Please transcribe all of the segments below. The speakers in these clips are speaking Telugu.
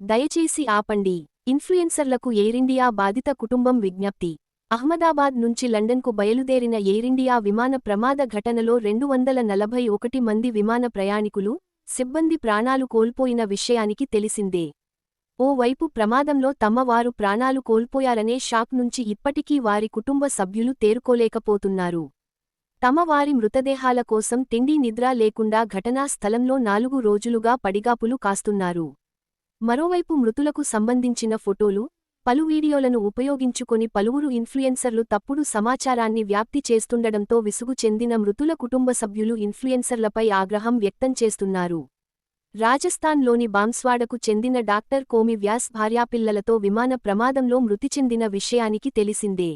దయచేసి ఆపండి. ఇన్ఫ్లుయెన్సర్లకు ఎయిరిండియా బాధిత కుటుంబం విజ్ఞప్తి. అహ్మదాబాద్ నుంచి లండన్కు బయలుదేరిన ఎయిరిండియా విమాన ప్రమాద ఘటనలో 241 మంది విమాన ప్రయాణికులు, సిబ్బంది ప్రాణాలు కోల్పోయిన విషయానికి తెలిసిందే. ఓవైపు ప్రమాదంలో తమ వారు ప్రాణాలు కోల్పోయారనే షాక్ నుంచి ఇప్పటికీ వారి కుటుంబ సభ్యులు తేరుకోలేకపోతున్నారు. తమ వారి మృతదేహాల కోసం తిండి నిద్ర లేకుండా ఘటనా స్థలంలో 4 రోజులుగా పడిగాపులు కాస్తున్నారు. మరోవైపు మృతులకు సంబంధించిన ఫోటోలు, పలు వీడియోలను ఉపయోగించుకొని పలువురు ఇన్ఫ్లుయెన్సర్లు తప్పుడు సమాచారాన్ని వ్యాప్తి చేస్తుండడంతో విసుగు చెందిన మృతుల కుటుంబ సభ్యులు ఇన్ఫ్లుయెన్సర్లపై ఆగ్రహం వ్యక్తం చేస్తున్నారు. రాజస్థాన్లోని బాన్స్వాడకు చెందిన డాక్టర్ కోమి వ్యాస్ భార్యాపిల్లలతో విమాన ప్రమాదంలో మృతి చెందిన విషయానికి తెలిసిందే.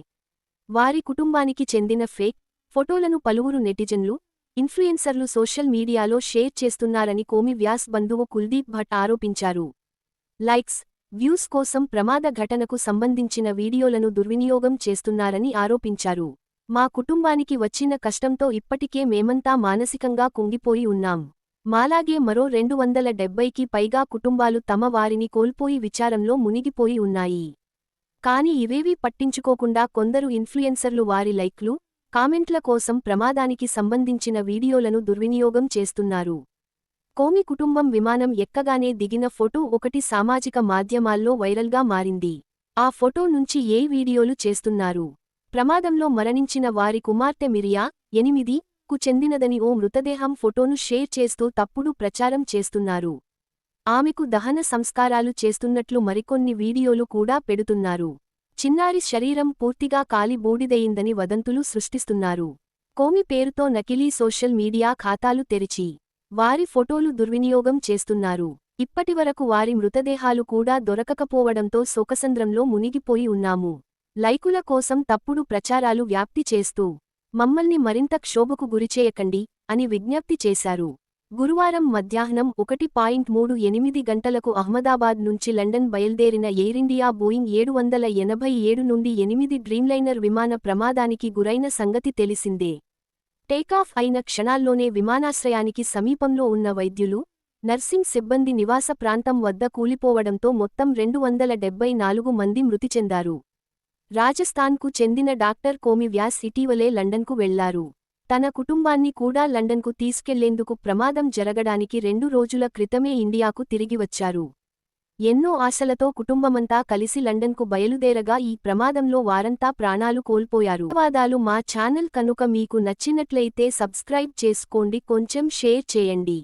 వారి కుటుంబానికి చెందిన ఫేక్ ఫోటోలను పలువురు నెటిజన్లు, ఇన్ఫ్లుయెన్సర్లు సోషల్ మీడియాలో షేర్ చేస్తున్నారని కోమి వ్యాస్ బంధువు కుల్దీప్ భట్ ఆరోపించారు. లైక్స్, వ్యూస్ కోసం ప్రమాద ఘటనకు సంబంధించిన వీడియోలను దుర్వినియోగం చేస్తున్నారని ఆరోపించారు. మా కుటుంబానికి వచ్చిన కష్టంతో ఇప్పటికే మేమంతా మానసికంగా కుంగిపోయి ఉన్నాం. మాలాగే మరో 270కి పైగా కుటుంబాలు తమ వారిని కోల్పోయి విచారంలో మునిగిపోయి ఉన్నాయి. కాని ఇవేవీ పట్టించుకోకుండా కొందరు ఇన్ఫ్లుయెన్సర్లు వారి లైక్లు, కామెంట్ల కోసం ప్రమాదానికి సంబంధించిన వీడియోలను దుర్వినియోగం చేస్తున్నారు. కోమి కుటుంబం విమానం ఎక్కగానే దిగిన ఫోటో ఒకటి సామాజిక మాధ్యమాల్లో వైరల్గా మారింది. ఆ ఫోటో నుంచి ఏ వీడియోలు చేస్తున్నారు? ప్రమాదంలో మరణించిన వారి కుమార్తె మిరియా, 8కు చెందినదని ఓ మృతదేహం ఫోటోను షేర్ చేస్తూ తప్పుడు ప్రచారం చేస్తున్నారు. ఆమెకు దహన సంస్కారాలు చేస్తున్నట్లు మరికొన్ని వీడియోలు కూడా పెడుతున్నారు. చిన్నారి శరీరం పూర్తిగా కాలి బూడిదయిందని వదంతులు సృష్టిస్తున్నారు. కోమి పేరుతో నకిలీ సోషల్ మీడియా ఖాతాలు తెరిచి వారి ఫోటోలు దుర్వినియోగం చేస్తున్నారు. ఇప్పటివరకు వారి మృతదేహాలు కూడా దొరకకపోవడంతో శోకసంద్రంలో మునిగిపోయి ఉన్నాము. లైకుల కోసం తప్పుడు ప్రచారాలు వ్యాప్తి చేస్తూ మమ్మల్ని మరింత క్షోభకు గురిచేయకండి అని విజ్ఞప్తి చేశారు. గురువారం మధ్యాహ్నం 1:38 గంటలకు అహ్మదాబాద్ నుంచి లండన్ బయల్దేరిన ఎయిరిండియా బోయింగ్ 787 నుండి 8 డ్రీమ్లైనర్ విమాన ప్రమాదానికి గురైన సంగతి తెలిసిందే. టేకాఫ్ అయిన క్షణాల్లోనే విమానాశ్రయానికి సమీపంలో ఉన్న వైద్యులు, నర్సింగ్ సిబ్బంది నివాస ప్రాంతం వద్ద కూలిపోవడంతో మొత్తం 274 మంది మృతి చెందారు. రాజస్థాన్కు చెందిన డాక్టర్ కోమి వ్యాస్ ఇటీవలే లండన్కు వెళ్లారు. తన కుటుంబాన్ని కూడా లండన్కు తీసుకెళ్లేందుకు ప్రమాదం జరగడానికి 2 రోజుల క్రితమే ఇండియాకు తిరిగి వచ్చారు. ఎన్నో ఆశలతో కుటుంబమంతా కలిసి లండన్కు బయలుదేరగా ఈ ప్రమాదంలో వారంతా ప్రాణాలు కోల్పోయారు. ధన్యవాదాలు. మా ఛానల్ కనుక మీకు నచ్చినట్లయితే సబ్స్క్రైబ్ చేసుకోండి, కొంచెం షేర్ చేయండి.